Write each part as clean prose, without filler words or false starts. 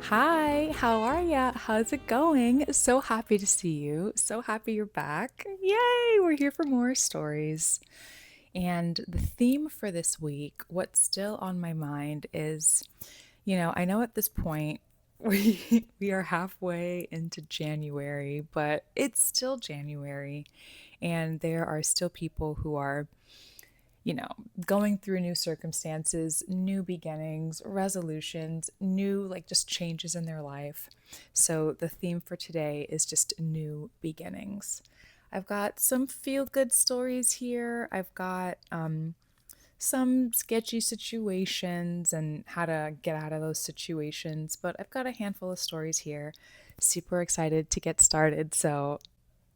Hi, how are ya? How's it going? So happy to see you. So happy you're back. Yay, we're here for more stories. And the theme for this week, what's still on my mind is, I know at this point we are halfway into January, but it's still January and there are still people who are you know, going through new circumstances, new beginnings, resolutions, new, like, just changes in their life. So, the theme for today is just new beginnings. I've got some feel good stories here. I've got some sketchy situations and how to get out of those situations, but I've got a handful of stories here. Super excited to get started. So,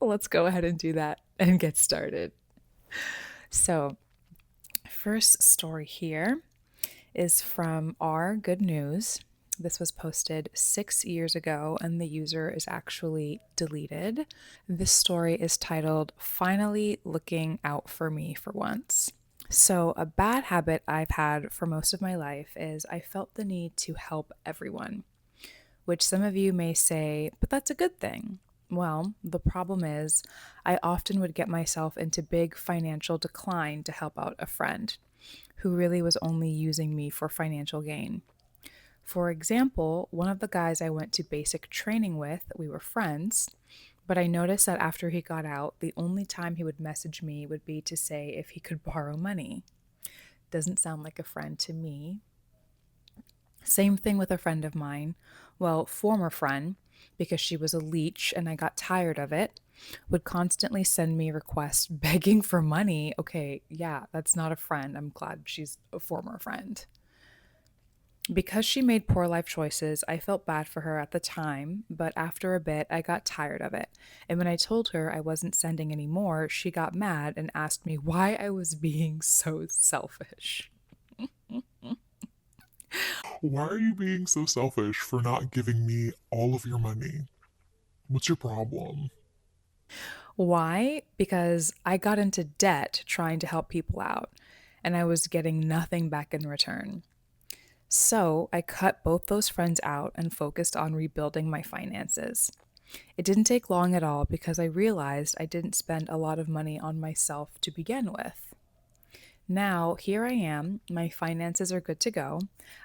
let's go ahead and do that and get started. So, first story here is from our Good News. This was posted 6 years ago, and the user is actually deleted. This story is titled Finally Looking Out for Me for Once. So, a bad habit I've had for most of my life is I felt the need to help everyone, which some of you may say, but that's a good thing. Well, the problem is, I often would get myself into big financial decline to help out a friend who really was only using me for financial gain. For example, one of the guys I went to basic training with, we were friends, but I noticed that after he got out, the only time he would message me would be to say if he could borrow money. Doesn't sound like a friend to me. Same thing with a friend of mine, well, former friend, because she was a leech and I got tired of it, would constantly send me requests begging for money. Okay, yeah, that's not a friend. I'm glad she's a former friend. Because she made poor life choices, I felt bad for her at the time, but after a bit, I got tired of it. And when I told her I wasn't sending any more, she got mad and asked me why I was being so selfish. Why are you being so selfish for not giving me all of your money? What's your problem? Why? Because I got into debt trying to help people out, and I was getting nothing back in return. So I cut both those friends out and focused on rebuilding my finances. It didn't take long at all because I realized I didn't spend a lot of money on myself to begin with. Now, here I am, my finances are good to go.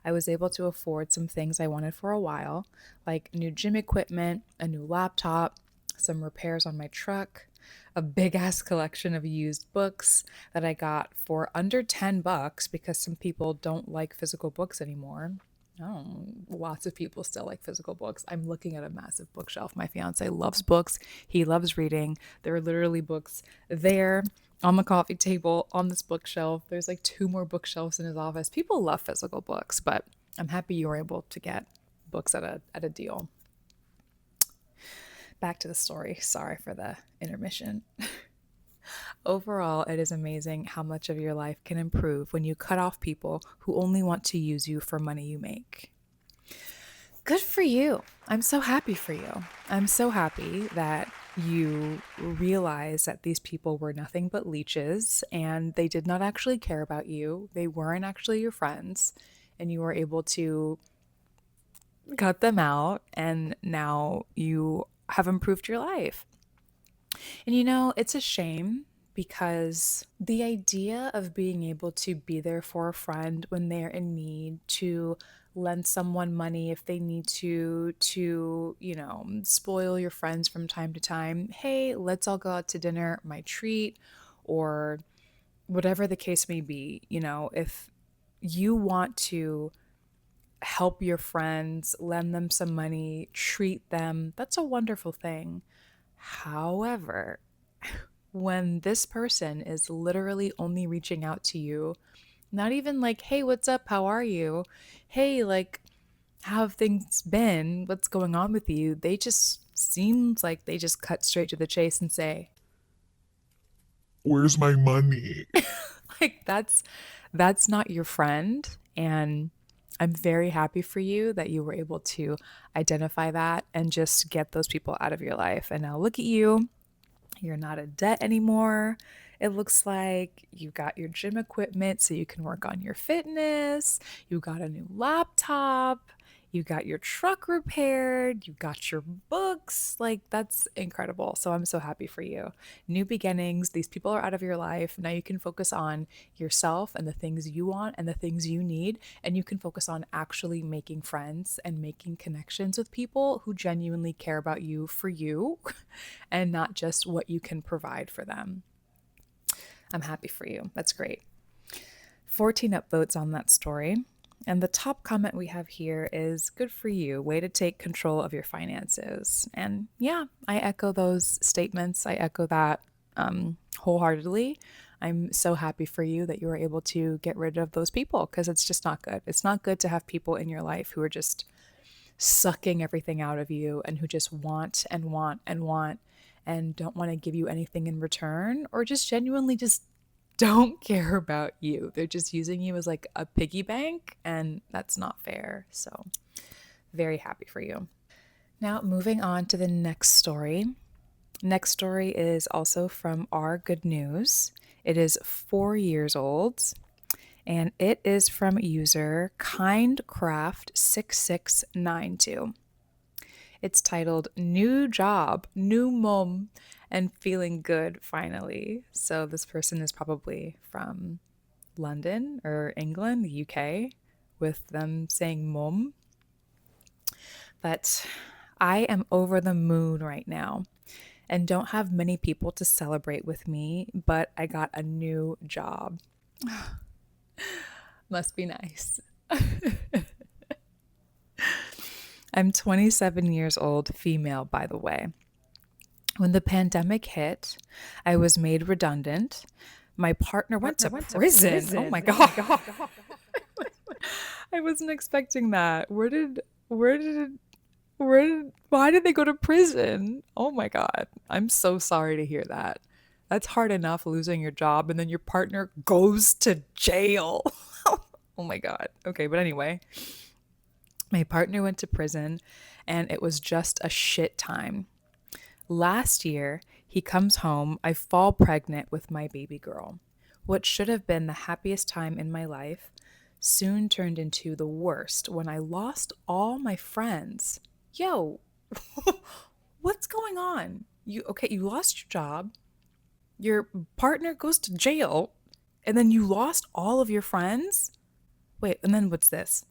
I was able to afford some things I wanted for a while, like new gym equipment, a new laptop, some repairs on my truck, a big ass collection of used books that I got for under 10 bucks because some people don't like physical books anymore. Oh, lots of people still like physical books. I'm looking at a massive bookshelf. My fiance loves books. He loves reading. There are literally books there on the coffee table on this bookshelf. There's like two more bookshelves in his office. People love physical books, but I'm happy you were able to get books at a deal. Back to the story. Sorry for the intermission. Overall, it is amazing how much of your life can improve when you cut off people who only want to use you for money you make. Good for you. I'm so happy for you. I'm so happy that you realize that these people were nothing but leeches and they did not actually care about you. They weren't actually your friends, and you were able to cut them out, and now you have improved your life. And it's a shame because the idea of being able to be there for a friend when they're in need, to lend someone money if they need to spoil your friends from time to time. Hey, let's all go out to dinner, my treat, or whatever the case may be. If you want to help your friends, lend them some money, treat them, that's a wonderful thing. However, when this person is literally only reaching out to you, not even like, hey, what's up? How are you? Hey, like, how have things been? What's going on with you? They just seems like they just cut straight to the chase and say, Where's my money? like, that's not your friend. And I'm very happy for you that you were able to identify that and just get those people out of your life. And now look at you. You're not in debt anymore. It looks like you got your gym equipment so you can work on your fitness. You got a new laptop. You got your truck repaired, you got your books. Like, that's incredible. So I'm so happy for you. New beginnings, these people are out of your life. Now you can focus on yourself and the things you want and the things you need. And you can focus on actually making friends and making connections with people who genuinely care about you for you and not just what you can provide for them. I'm happy for you. That's great. 14 upvotes on that story. And the top comment we have here is good for you. Way to take control of your finances. And yeah, I echo those statements. I echo that wholeheartedly. I'm so happy for you that you were able to get rid of those people because it's just not good. It's not good to have people in your life who are just sucking everything out of you and who just want and want and want and don't want to give you anything in return or just genuinely just don't care about you. They're just using you as like a piggy bank, and that's not fair. So, very happy for you. Now, moving on to the next story. Next story is also from Our Good News. It is 4 years old, and it is from user kindcraft6692. It's titled New Job, New Mom, and Feeling Good Finally. So this person is probably from London or England, the UK, with them saying mom. But I am over the moon right now and don't have many people to celebrate with me, but I got a new job. Must be nice. I'm 27 years old, female, by the way. When the pandemic hit, I was made redundant. My partner went to prison. Oh my God. I wasn't expecting that. Why did they go to prison? Oh my God. I'm so sorry to hear that. That's hard enough losing your job and then your partner goes to jail. Oh my God. Okay, but anyway, my partner went to prison and it was just a shit time. Last year, he comes home, I fall pregnant with my baby girl. What should have been the happiest time in my life soon turned into the worst when I lost all my friends. Yo, what's going on? You lost your job, your partner goes to jail, and then you lost all of your friends? Wait, and then what's this?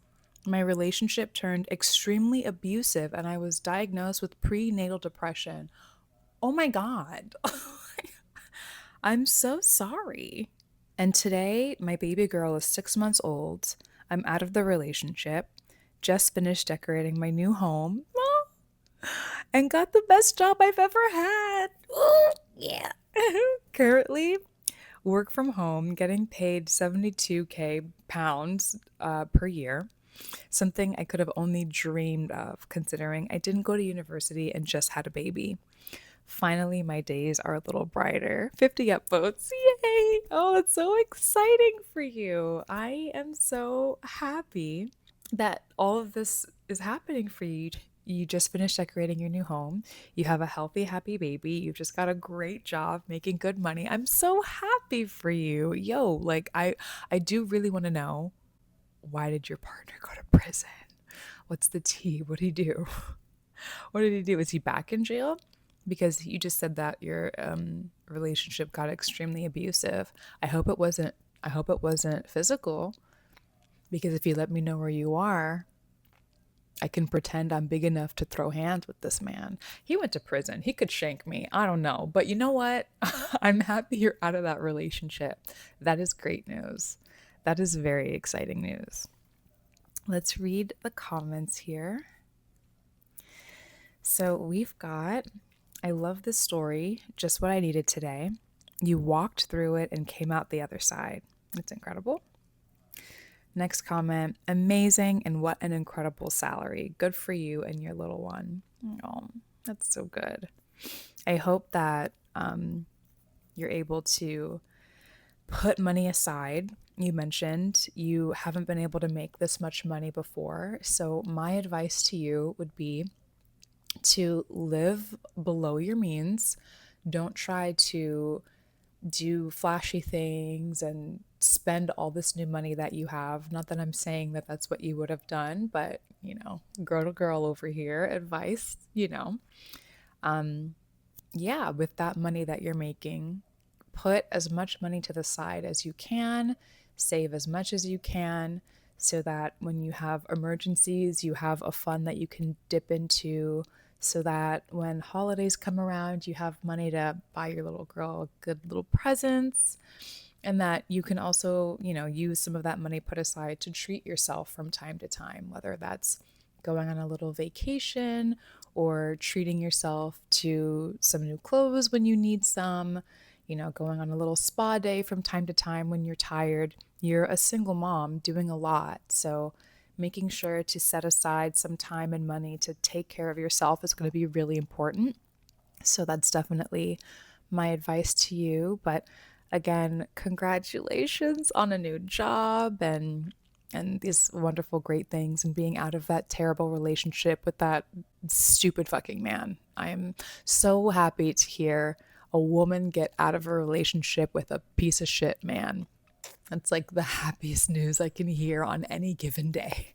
My relationship turned extremely abusive and I was diagnosed with prenatal depression. Oh my God. I'm so sorry. And today, my baby girl is 6 months old. I'm out of the relationship, just finished decorating my new home, and got the best job I've ever had. Ooh, yeah. Currently, work from home, getting paid 72K pounds per year, something I could have only dreamed of considering I didn't go to university and just had a baby. Finally, my days are a little brighter. 50 upvotes. Yay! Oh, it's so exciting for you. I am so happy that all of this is happening for you. You just finished decorating your new home. You have a healthy, happy baby. You've just got a great job making good money. I'm so happy for you. Yo, like I do really want to know, why did your partner go to prison? What's the tea? What did he do? What did he do? Is he back in jail? Because you just said that your relationship got extremely abusive. I hope it wasn't. I hope it wasn't physical. Because if you let me know where you are, I can pretend I'm big enough to throw hands with this man. He went to prison. He could shank me. I don't know. But you know what? I'm happy you're out of that relationship. That is great news. That is very exciting news. Let's read the comments here. So we've got, I love this story, just what I needed today. You walked through it and came out the other side. It's incredible. Next comment, amazing and what an incredible salary. Good for you and your little one. Oh, that's so good. I hope that you're able to put money aside. You mentioned you haven't been able to make this much money before. So, my advice to you would be to live below your means. Don't try to do flashy things and spend all this new money that you have. Not that I'm saying that that's what you would have done, but girl to girl over here, advice. Um, yeah, with that money that you're making, put as much money to the side as you can, save as much as you can, so that when you have emergencies, you have a fund that you can dip into, so that when holidays come around, you have money to buy your little girl good little presents, and that you can also, use some of that money put aside to treat yourself from time to time, whether that's going on a little vacation or treating yourself to some new clothes when you need some, going on a little spa day from time to time when you're tired. You're a single mom doing a lot. So, making sure to set aside some time and money to take care of yourself is going to be really important. So that's definitely my advice to you. But again, congratulations on a new job and these wonderful great things and being out of that terrible relationship with that stupid fucking man. I am so happy to hear a woman get out of a relationship with a piece of shit man. That's like the happiest news I can hear on any given day.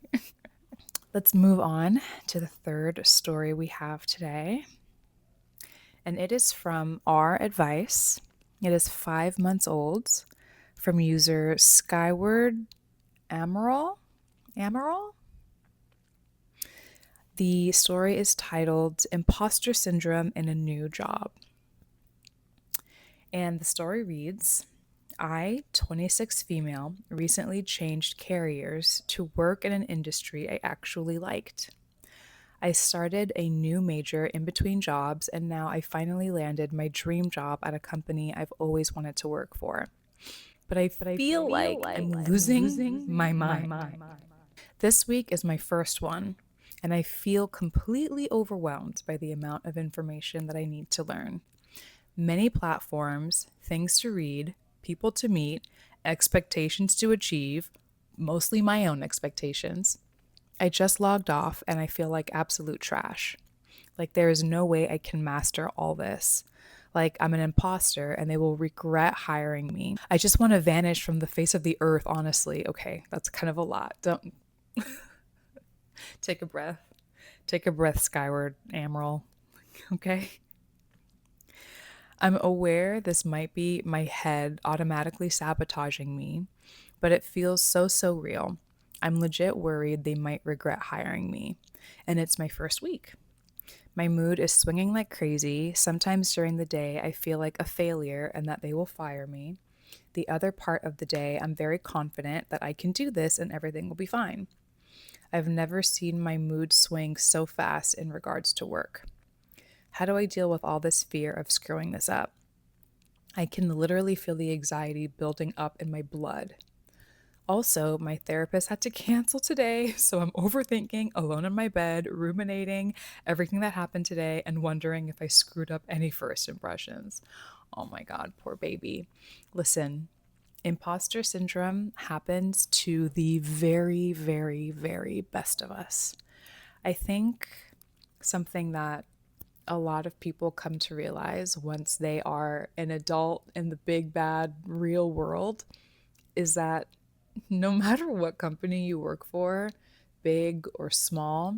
Let's move on to the third story we have today, and it is from our advice. It is 5 months old, from user Skyward Amaral. Amaral? The story is titled Imposter Syndrome in a New Job. And the story reads, I, 26 female, recently changed careers to work in an industry I actually liked. I started a new major in between jobs, and now I finally landed my dream job at a company I've always wanted to work for. But I feel like I'm losing my mind. This week is my first one, and I feel completely overwhelmed by the amount of information that I need to learn. Many platforms, things to read, people to meet, expectations to achieve, mostly my own expectations. I just logged off and I feel like absolute trash. Like, there is no way I can master all this. Like, I'm an imposter and they will regret hiring me. I just want to vanish from the face of the earth, honestly. Okay, that's kind of a lot. Don't take a breath. Take a breath, Skyward Amaral. Okay. I'm aware this might be my head automatically sabotaging me, but it feels so, so real. I'm legit worried they might regret hiring me. And it's my first week. My mood is swinging like crazy. Sometimes during the day, I feel like a failure and that they will fire me. The other part of the day, I'm very confident that I can do this and everything will be fine. I've never seen my mood swing so fast in regards to work. How do I deal with all this fear of screwing this up? I can literally feel the anxiety building up in my blood. Also, my therapist had to cancel today, so I'm overthinking, alone in my bed, ruminating everything that happened today, and wondering if I screwed up any first impressions. Oh my God, poor baby. Listen, imposter syndrome happens to the very, very, very best of us. I think something that a lot of people come to realize once they are an adult in the big, bad, real world is that no matter what company you work for, big or small,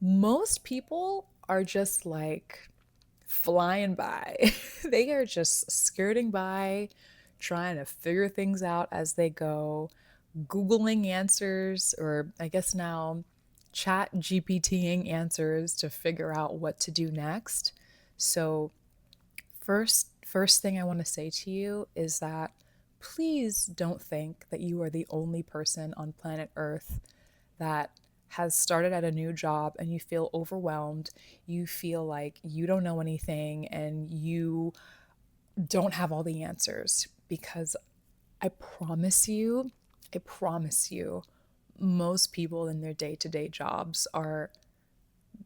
most people are just like flying by. They are just skirting by, trying to figure things out as they go, Googling answers, or I guess now chat GPTing answers to figure out what to do next. So first thing I want to say to you is that please don't think that you are the only person on planet Earth that has started at a new job and you feel overwhelmed, you feel like you don't know anything and you don't have all the answers, because I promise you, I promise you, most people in their day-to-day jobs are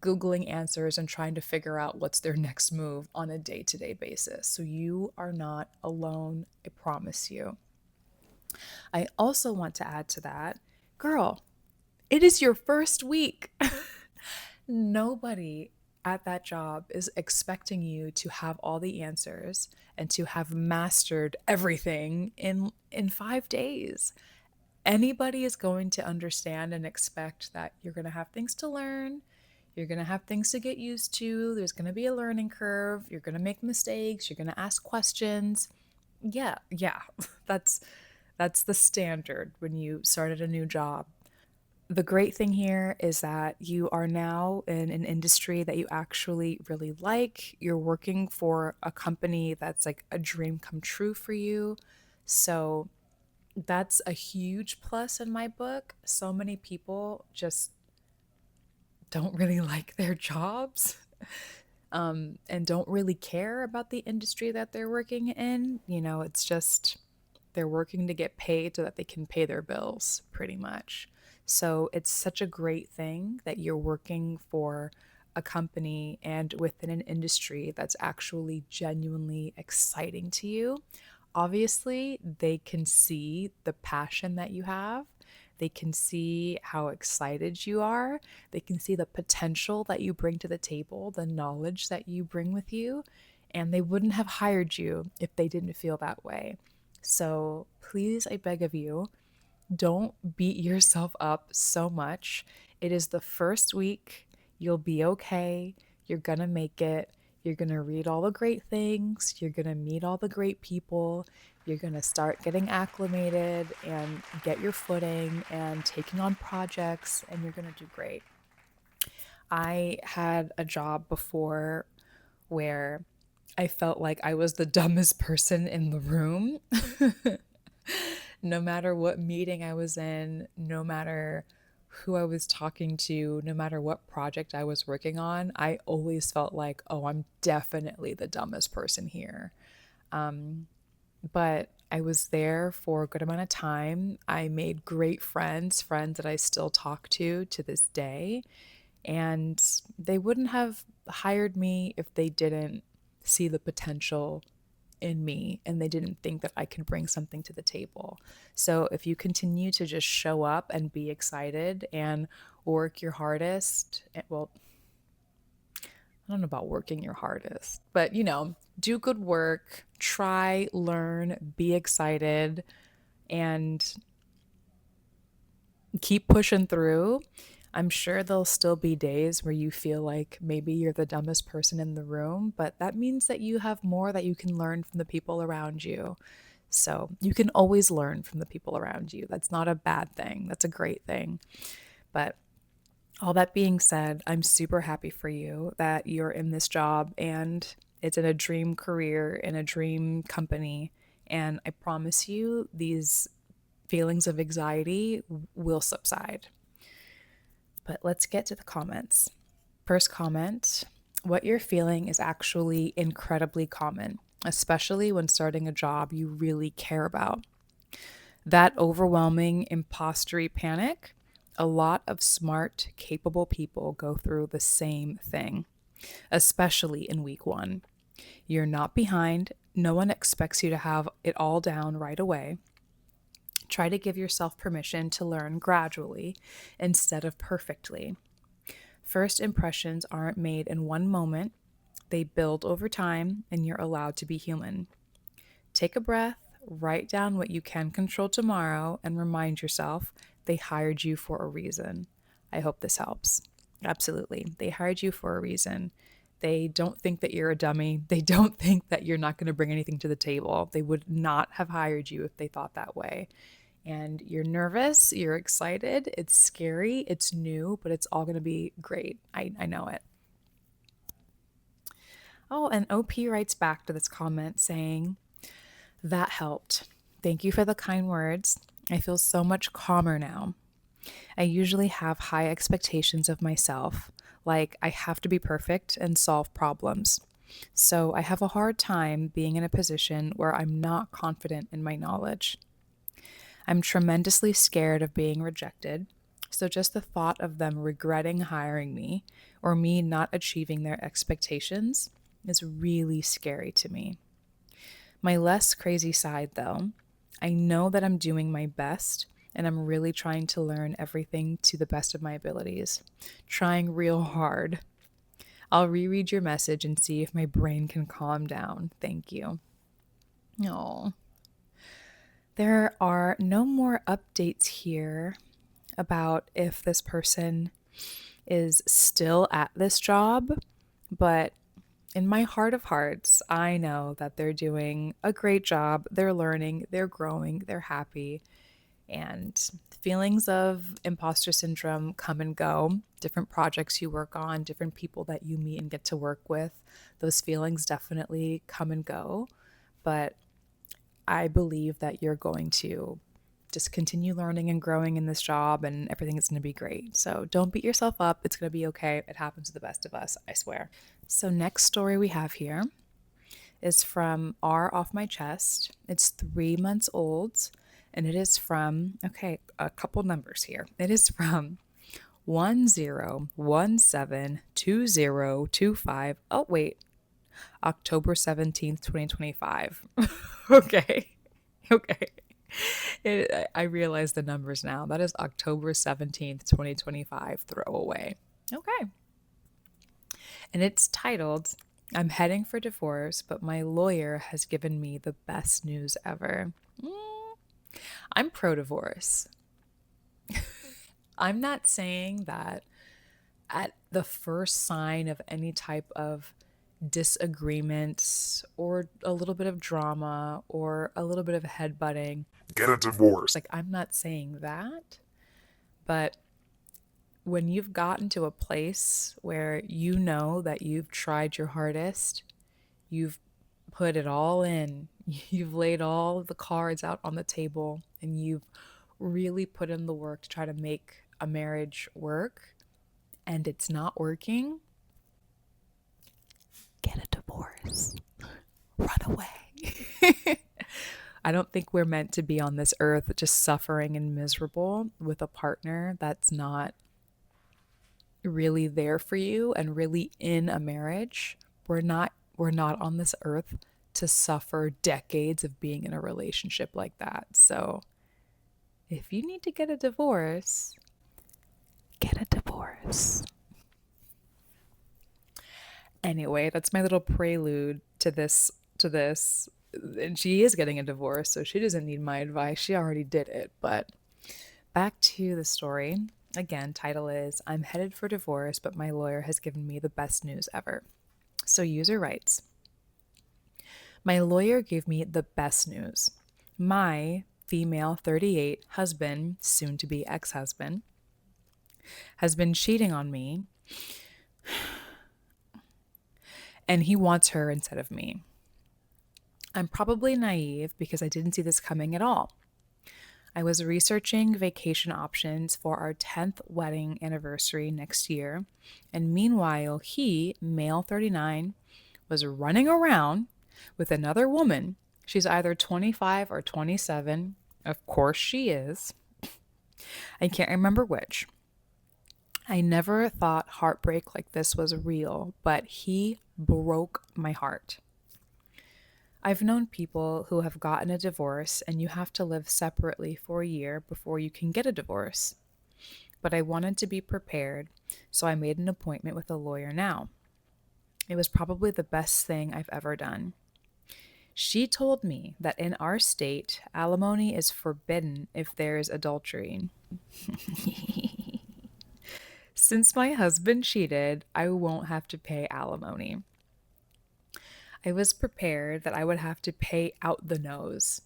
Googling answers and trying to figure out what's their next move on a day to day basis. So you are not alone, I promise you. I also want to add to that, girl, it is your first week. Nobody at that job is expecting you to have all the answers and to have mastered everything in 5 days. Anybody is going to understand and expect that you're going to have things to learn, you're going to have things to get used to, there's going to be a learning curve, you're going to make mistakes, you're going to ask questions. Yeah. That's that's the standard when you start at a new job. The great thing here is that you are now in an industry that you actually really like. You're working for a company that's like a dream come true for you. So that's a huge plus in my book. So many people just don't really like their jobs, and don't really care about the industry that they're working in. It's just they're working to get paid so that they can pay their bills, pretty much. So it's such a great thing that you're working for a company and within an industry that's actually genuinely exciting to you. Obviously, they can see the passion that you have. They can see how excited you are. They can see the potential that you bring to the table, the knowledge that you bring with you, and they wouldn't have hired you if they didn't feel that way. So please, I beg of you, don't beat yourself up so much. It is the first week. You'll be okay. You're going to make it. You're going to read all the great things. You're going to meet all the great people. You're going to start getting acclimated and get your footing and taking on projects, and you're going to do great. I had a job before where I felt like I was the dumbest person in the room. No matter what meeting I was in, no matter who I was talking to, no matter what project I was working on, I always felt like, oh, I'm definitely the dumbest person here. Um, but I was there for a good amount of time. I made great friends, friends that I still talk to this day. And they wouldn't have hired me if they didn't see the potential in me and they didn't think that I could bring something to the table. So if you continue to just show up and be excited and work your hardest, well, I don't know about working your hardest, but do good work, try, learn, be excited, and keep pushing through. I'm sure there'll still be days where you feel like maybe you're the dumbest person in the room, but that means that you have more that you can learn from the people around you. So you can always learn from the people around you. That's not a bad thing, that's a great thing. But all that being said, I'm super happy for you that you're in this job and it's in a dream career, in a dream company. And I promise you, these feelings of anxiety will subside. But let's get to the comments. First comment: what you're feeling is actually incredibly common, especially when starting a job you really care about. That overwhelming impostery panic, a lot of smart, capable people go through the same thing, especially in week one. You're not behind. No one expects you to have it all down right away. Try to give yourself permission to learn gradually instead of perfectly. First impressions aren't made in one moment, they build over time, and you're allowed to be human. Take a breath, write down what you can control tomorrow, and remind yourself they hired you for a reason. I hope this helps. Absolutely. They hired you for a reason. They don't think that you're a dummy. They don't think that you're not going to bring anything to the table. They would not have hired you if they thought that way. And you're nervous, you're excited, it's scary, it's new, but it's all going to be great. I know it. Oh, and OP writes back to this comment saying, that helped. Thank you for the kind words. I feel so much calmer now. I usually have high expectations of myself, like I have to be perfect and solve problems. So I have a hard time being in a position where I'm not confident in my knowledge. I'm tremendously scared of being rejected, so just the thought of them regretting hiring me or me not achieving their expectations is really scary to me. My less crazy side, though, I know that I'm doing my best and I'm really trying to learn everything to the best of my abilities, trying real hard. I'll reread your message and see if my brain can calm down. Thank you. Oh, there are no more updates here about if this person is still at this job, but in my heart of hearts, I know that they're doing a great job. They're learning, they're growing, they're happy. And feelings of imposter syndrome come and go. Different projects you work on, different people that you meet and get to work with, those feelings definitely come and go. But I believe that you're going to just continue learning and growing in this job, and everything is going to be great. So don't beat yourself up. It's going to be okay. It happens to the best of us, I swear. So, next story we have here is from R Off My Chest. It's 3 months old, and it is from, okay, a couple numbers here. It is from 10172025. Oh, wait, October 17th, 2025. Okay. Okay. I realize the numbers now. That is October 17th, 2025. Throwaway. Okay. And it's titled, I'm heading for divorce, but my lawyer has given me the best news ever. I'm pro divorce. I'm not saying that at the first sign of any type of disagreement or a little bit of drama or a little bit of headbutting, Get a divorce. like, I'm not saying that, but when you've gotten to a place where you know that you've tried your hardest, you've put it all in, you've laid all the cards out on the table, and you've really put in the work to try to make a marriage work, and it's not working, get a divorce. Run away. I don't think we're meant to be on this earth just suffering and miserable with a partner that's not really there for you and really in a marriage. We're not on this earth to suffer decades of being in a relationship like that. So, if you need to get a divorce, get a divorce. Anyway, that's my little prelude to this. And she is getting a divorce, so she doesn't need my advice. She already did it. But back to the story. Again, title is I'm headed for divorce, but my lawyer has given me the best news ever. So, user writes, my lawyer gave me the best news. My female 38 husband, soon to be ex husband, has been cheating on me, and he wants her instead of me. I'm probably naive because I didn't see this coming at all. I was researching vacation options for our 10th wedding anniversary next year, and meanwhile, he, male 39, was running around with another woman. She's either 25 or 27. Of course, she is. I can't remember which. I never thought heartbreak like this was real, but he broke my heart. I've known people who have gotten a divorce and you have to live separately for a year before you can get a divorce. But I wanted to be prepared, so I made an appointment with a lawyer now. It was probably the best thing I've ever done. She told me that in our state, alimony is forbidden if there's adultery. Since my husband cheated, I won't have to pay alimony. I was prepared that I would have to pay out the nose,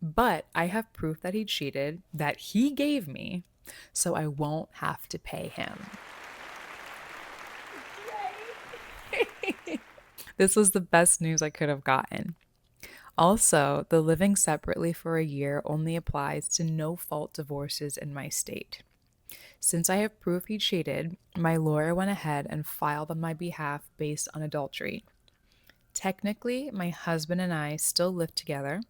but I have proof that he cheated, that he gave me, so I won't have to pay him. This was the best news I could have gotten. Also, the living separately for a year only applies to no fault divorces in my state. Since I have proof he cheated, my lawyer went ahead and filed on my behalf based on adultery. Technically, my husband and I still live together.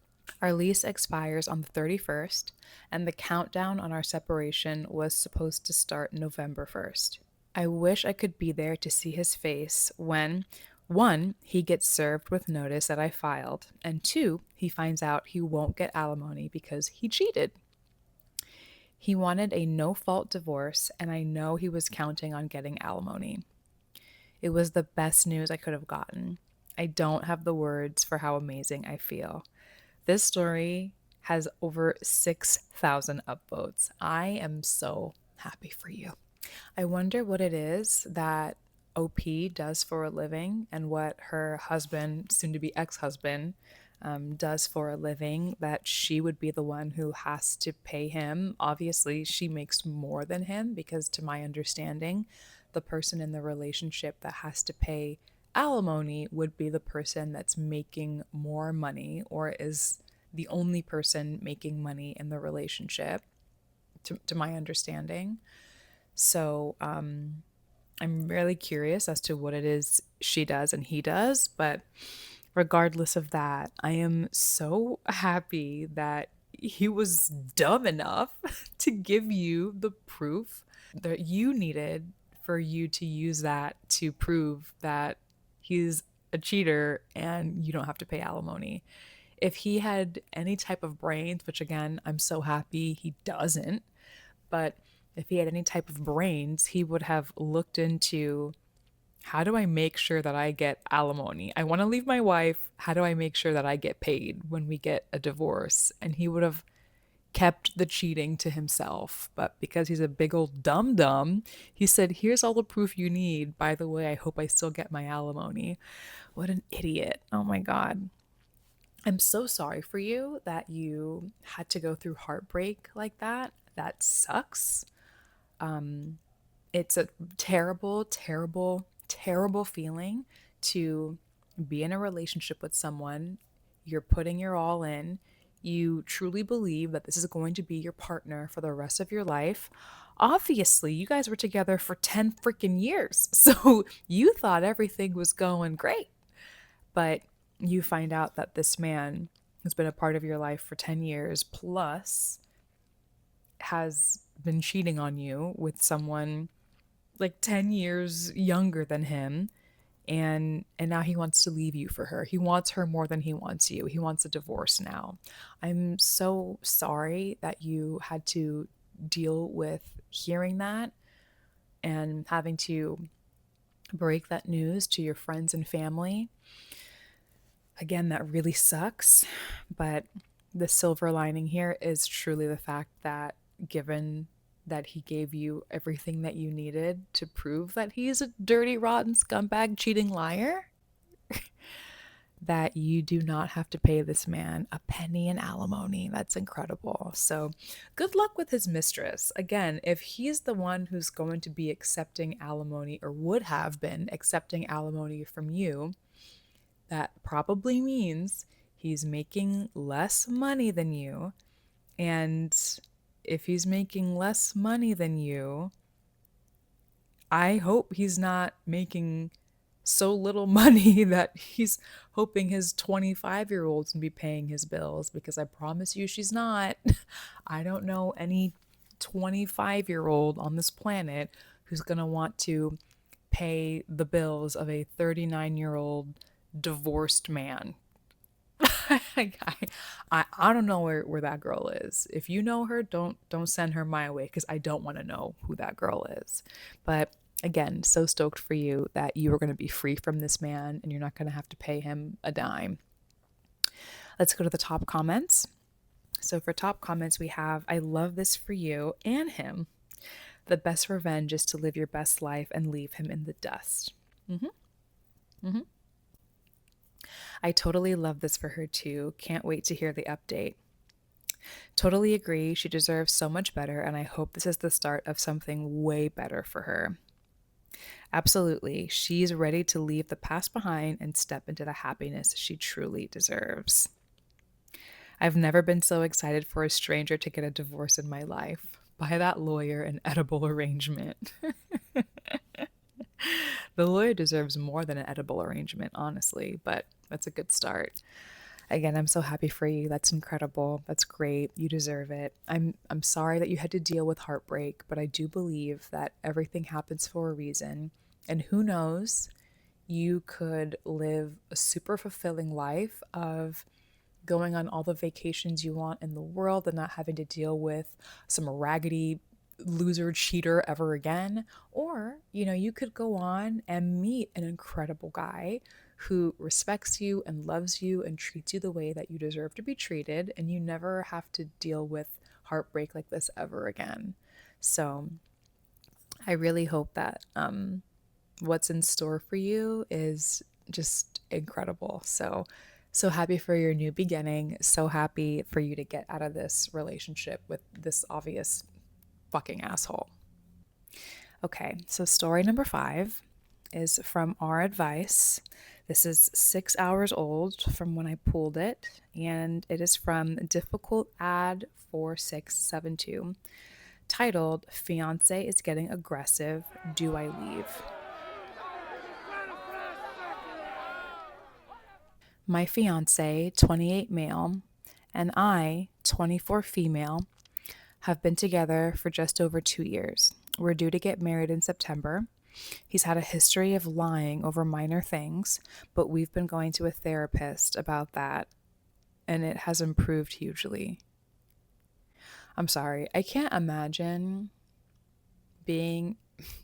Our lease expires on the 31st, and the countdown on our separation was supposed to start November 1st. I wish I could be there to see his face when, one, he gets served with notice that I filed, and two, he finds out he won't get alimony because he cheated. He wanted a no fault divorce, and I know he was counting on getting alimony. It was the best news I could have gotten. I don't have the words for how amazing I feel. This story has over 6,000 upvotes. I am so happy for you. I wonder what it is that OP does for a living and what her husband, soon to be ex husband, does for a living, that she would be the one who has to pay him. Obviously, she makes more than him because, to my understanding, the person in the relationship that has to pay alimony would be the person that's making more money or is the only person making money in the relationship, to my understanding. So I'm really curious as to what it is she does and he does. But regardless of that, I am so happy that he was dumb enough to give you the proof that you needed for you to use that to prove that he's a cheater and you don't have to pay alimony. If he had any type of brains, which again, I'm so happy he doesn't, but if he had any type of brains, he would have looked into, how do I make sure that I get alimony? I want to leave my wife. How do I make sure that I get paid when we get a divorce? And he would have kept the cheating to himself. But because he's a big old dum dum, he said, here's all the proof you need. By the way, I hope I still get my alimony. What an idiot. Oh my God. I'm so sorry for you that you had to go through heartbreak like that. That sucks. Um, it's a terrible, terrible, terrible feeling to be in a relationship with someone. You're putting your all in. You truly believe that this is going to be your partner for the rest of your life. Obviously, you guys were together for 10 freaking years. So you thought everything was going great. But you find out that this man who's been a part of your life for 10 years plus has been cheating on you with someone like 10 years younger than him, and now he wants to leave you for her. He wants her more than he wants you. He wants a divorce now. I'm so sorry that you had to deal with hearing that and having to break that news to your friends and family. Again, that really sucks, but the silver lining here is truly the fact that, given that he gave you everything that you needed to prove that he's a dirty, rotten, scumbag, cheating liar, that you do not have to pay this man a penny in alimony. That's incredible. So, good luck with his mistress. Again, if he's the one who's going to be accepting alimony or would have been accepting alimony from you, that probably means he's making less money than you. And if he's making less money than you, I hope he's not making so little money that he's hoping his 25-year-old's can be paying his bills, because I promise you she's not. I don't know any 25-year-old on this planet who's going to want to pay the bills of a 39-year-old divorced man. I, I don't know where that girl is. If you know her, don't send her my way, because I don't want to know who that girl is. But again, so stoked for you that you are going to be free from this man and you're not going to have to pay him a dime. Let's go to the top comments. So for top comments, we have, I love this for you and him. The best revenge is to live your best life and leave him in the dust. Mm-hmm. Mm-hmm. I totally love this for her too. Can't wait to hear the update. Totally agree. She deserves so much better, and I hope this is the start of something way better for her. Absolutely. She's ready to leave the past behind and step into the happiness she truly deserves. I've never been so excited for a stranger to get a divorce in my life. Buy that lawyer an edible arrangement. The lawyer deserves more than an edible arrangement, honestly, but that's a good start. Again, I'm so happy for you. That's incredible. That's great. You deserve it. I'm sorry that you had to deal with heartbreak, but I do believe that everything happens for a reason. And who knows, you could live a super fulfilling life of going on all the vacations you want in the world and not having to deal with some raggedy loser cheater ever again. Or, you could go on and meet an incredible guy who respects you and loves you and treats you the way that you deserve to be treated, and you never have to deal with heartbreak like this ever again. So, I really hope that what's in store for you is just incredible. So happy for your new beginning. So happy for you to get out of this relationship with this obvious fucking asshole. Okay, so story number 5 is from our advice. This is 6 hours old from when I pulled it, and it is from Difficult Ad 4672, titled Fiancé is Getting Aggressive. Do I Leave? My fiance, 28 male, and I, 24 female, have been together for just over 2 years. We're due to get married in September. He's had a history of lying over minor things, but we've been going to a therapist about that, and it has improved hugely. I'm sorry, I can't imagine being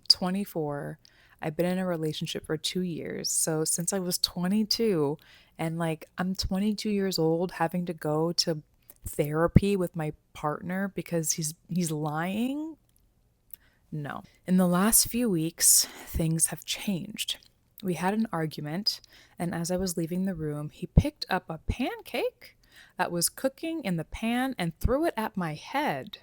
24. I've been in a relationship for 2 years. So since I was 22, and like I'm 22 years old having to go to therapy with my partner because he's lying. No. In the last few weeks, things have changed. We had an argument, and as I was leaving the room, he picked up a pancake that was cooking in the pan and threw it at my head.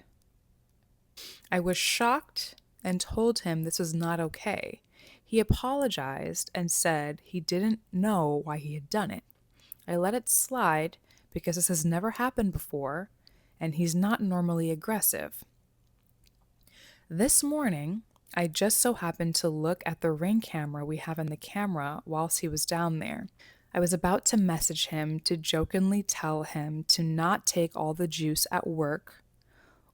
I was shocked and told him this was not okay. He apologized and said he didn't know why he had done it. I let it slide because this has never happened before and he's not normally aggressive. This morning, I just so happened to look at the ring camera we have in the camera whilst he was down there. I was about to message him to jokingly tell him to not take all the juice at work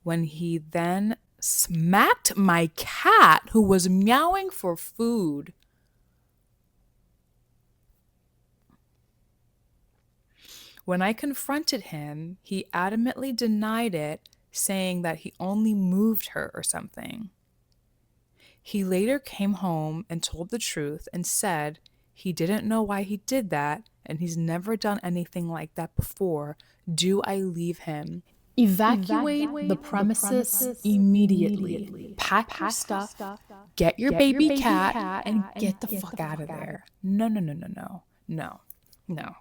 when he then smacked my cat who was meowing for food. When I confronted him, he adamantly denied it, saying that he only moved her or something. He later came home and told the truth and said he didn't know why he did that and he's never done anything like that before. Do I leave him? Evacuate the premises immediately. Pack your stuff, get your baby cat, and get the fuck out of there. No, no, no, no, no, no, no.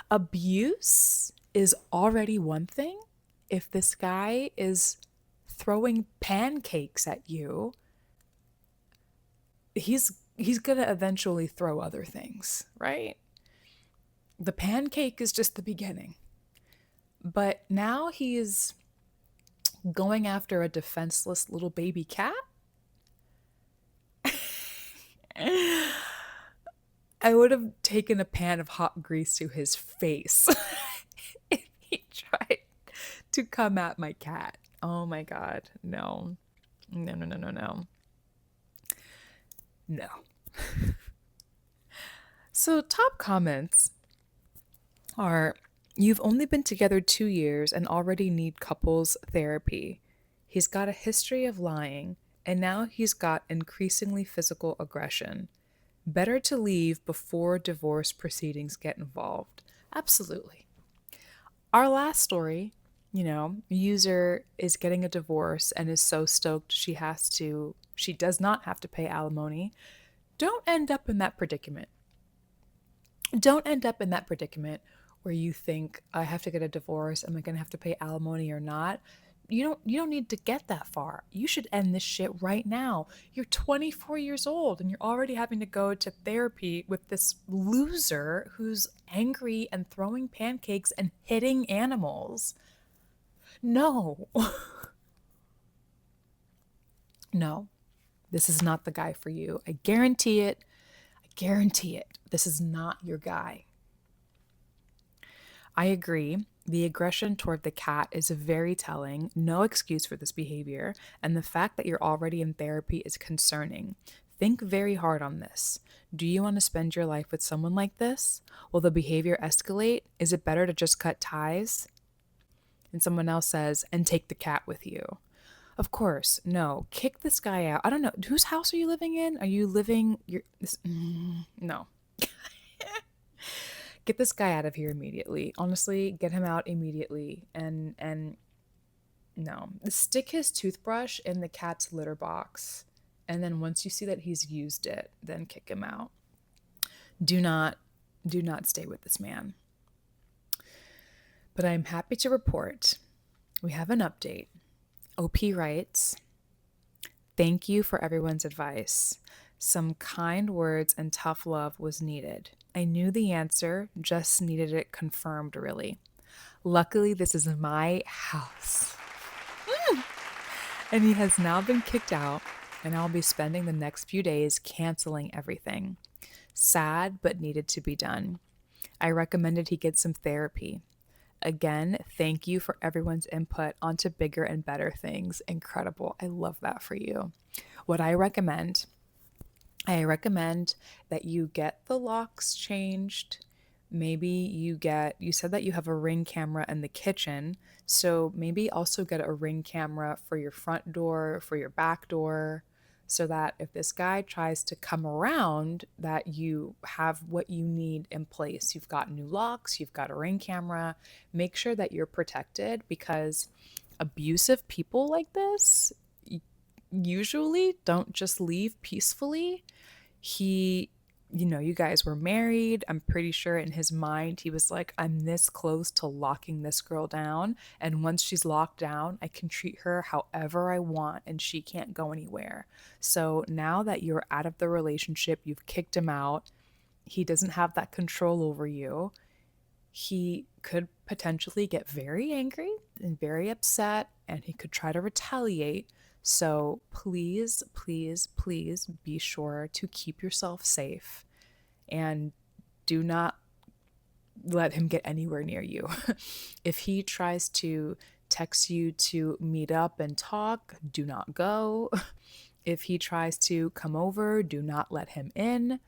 Abuse is already one thing. If this guy is throwing pancakes at you, he's gonna eventually throw other things, right? The pancake is just the beginning. But now he is going after a defenseless little baby cat. I would have taken a pan of hot grease to his face if he tried to come at my cat. Oh my God. No. No, no, no, no, no. No. So, top comments are: you've only been together 2 years and already need couples therapy. He's got a history of lying, and now he's got increasingly physical aggression. Better to leave before divorce proceedings get involved. Absolutely. Our last story, user is getting a divorce and is so stoked she does not have to pay alimony. Don't end up in that predicament. Don't end up in that predicament where you think, I have to get a divorce. Am I going to have to pay alimony or not? You don't need to get that far. You should end this shit right now. You're 24 years old and you're already having to go to therapy with this loser who's angry and throwing pancakes and hitting animals. No. No. This is not the guy for you. I guarantee it. I guarantee it. This is not your guy. I agree. The aggression toward the cat is very telling. No excuse for this behavior. And the fact that you're already in therapy is concerning. Think very hard on this. Do you want to spend your life with someone like this? Will the behavior escalate? Is it better to just cut ties? And someone else says, and take the cat with you. Of course, no. Kick this guy out. I don't know. Whose house are you living in? Are you living no. Get this guy out of here immediately. Honestly, get him out immediately. And no. Stick his toothbrush in the cat's litter box. And then once you see that he's used it, then kick him out. Do not do not stay with this man. But I'm happy to report we have an update. OP writes, "Thank you for everyone's advice. Some kind words and tough love was needed. I knew the answer, just needed it confirmed, really. Luckily, this is my house." And he has now been kicked out, and I'll be spending the next few days canceling everything. Sad, but needed to be done. I recommended he get some therapy. Again, thank you for everyone's input onto bigger and better things. Incredible. I love that for you. What I recommend that you get the locks changed. Maybe you said that you have a ring camera in the kitchen. So maybe also get a ring camera for your front door, for your back door, so that if this guy tries to come around, that you have what you need in place. You've got new locks, you've got a ring camera. Make sure that you're protected because abusive people like this usually don't just leave peacefully. He, you guys were married. I'm pretty sure in his mind, he was like, I'm this close to locking this girl down. And once she's locked down, I can treat her however I want and she can't go anywhere. So now that you're out of the relationship, you've kicked him out, he doesn't have that control over you. He could potentially get very angry and very upset, and he could try to retaliate. So please, please, please be sure to keep yourself safe and do not let him get anywhere near you. If he tries to text you to meet up and talk, do not go. If he tries to come over, do not let him in.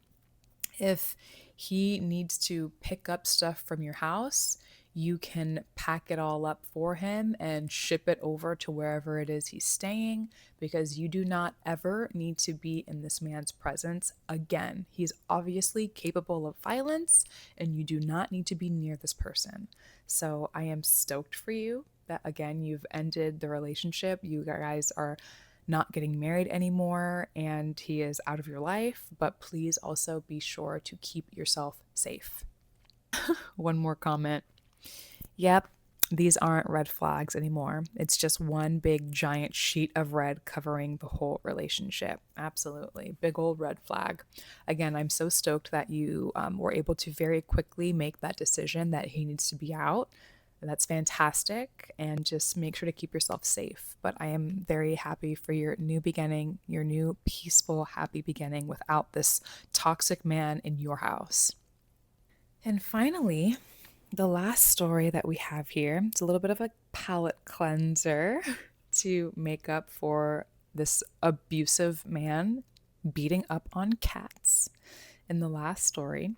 If he needs to pick up stuff from your house, you can pack it all up for him and ship it over to wherever it is he's staying because you do not ever need to be in this man's presence again. He's obviously capable of violence and you do not need to be near this person. So I am stoked for you that again you've ended the relationship. You guys are not getting married anymore and he is out of your life, but please also be sure to keep yourself safe. One more comment. Yep, these aren't red flags anymore. It's just one big giant sheet of red covering the whole relationship. Absolutely. Big old red flag. Again, I'm so stoked that you were able to very quickly make that decision that he needs to be out. That's fantastic. And just make sure to keep yourself safe. But I am very happy for your new beginning, your new peaceful, happy beginning without this toxic man in your house. And finally, the last story that we have here, it's a little bit of a palate cleanser to make up for this abusive man beating up on cats in the last story.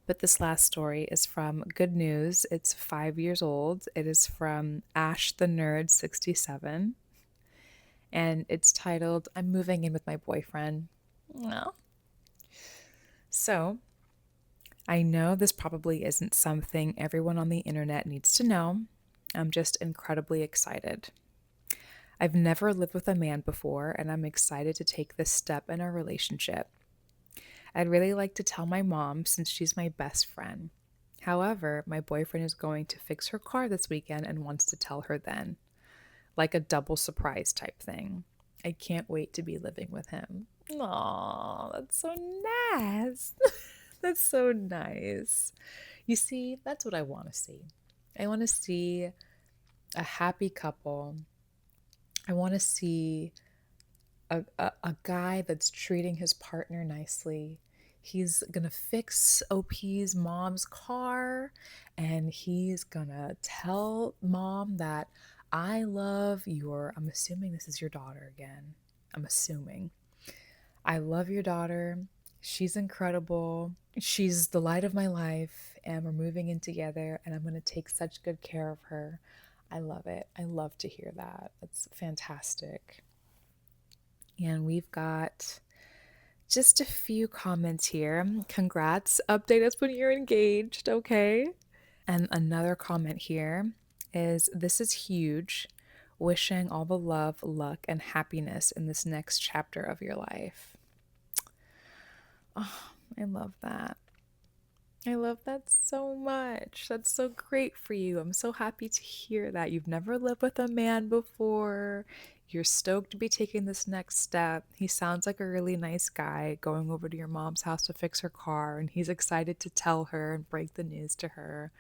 But this last story is from Good News. It's 5 years old. It is from Ash the Nerd 67. And it's titled, I'm moving in with my boyfriend. No. So I know this probably isn't something everyone on the internet needs to know. I'm just incredibly excited. I've never lived with a man before, and I'm excited to take this step in our relationship. I'd really like to tell my mom since she's my best friend. However, my boyfriend is going to fix her car this weekend and wants to tell her then, like a double surprise type thing. I can't wait to be living with him. Aw, that's so nice. That's so nice. You see, that's what I want to see. I want to see a happy couple. I want to see a guy that's treating his partner nicely. He's gonna fix OP's mom's car and he's gonna tell mom that I love your, I'm assuming this is your daughter again. I'm assuming. I love your daughter. She's incredible. She's the light of my life, and we're moving in together, and I'm going to take such good care of her. I love it. I love to hear that. That's fantastic. And we've got just a few comments here. Congrats. Update us when you're engaged, okay? And another comment here is this is huge. Wishing all the love, luck, and happiness in this next chapter of your life. Oh, I love that. I love that so much. That's so great for you. I'm so happy to hear that. You've never lived with a man before. You're stoked to be taking this next step. He sounds like a really nice guy going over to your mom's house to fix her car, and he's excited to tell her and break the news to her.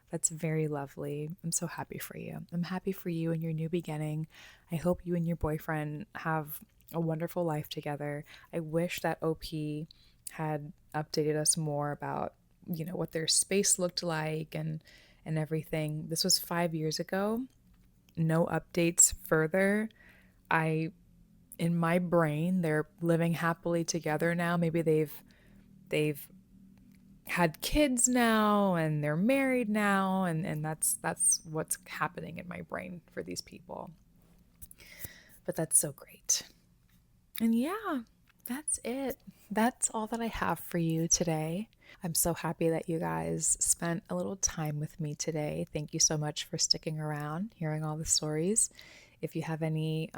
That's very lovely. I'm so happy for you. I'm happy for you and your new beginning. I hope you and your boyfriend have a wonderful life together. I wish that OP had updated us more about, what their space looked like and everything. This was 5 years ago. No updates further. I In my brain, they're living happily together now. Maybe they've had kids now and they're married now, and that's what's happening in my brain for these people. But that's so great. And yeah, that's it. That's all that I have for you today. I'm so happy that you guys spent a little time with me today. Thank you so much for sticking around, hearing all the stories. If you have any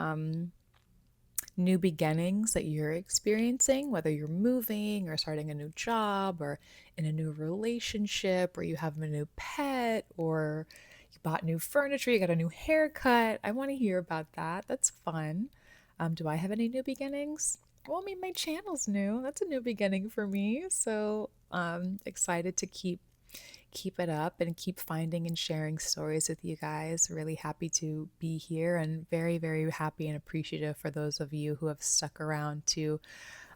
new beginnings that you're experiencing, whether you're moving or starting a new job or in a new relationship, or you have a new pet, or you bought new furniture, you got a new haircut. I want to hear about that. That's fun. Do I have any new beginnings? Well, I mean, my channel's new. That's a new beginning for me. So excited to keep it up and keep finding and sharing stories with you guys. Really happy to be here and very, very happy and appreciative for those of you who have stuck around to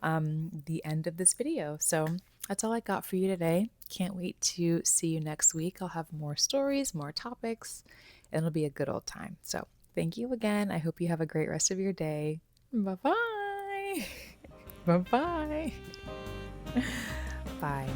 the end of this video. So that's all I got for you today. Can't wait to see you next week. I'll have more stories, more topics, and it'll be a good old time. So thank you again. I hope you have a great rest of your day. Bye bye. Bye bye. Bye.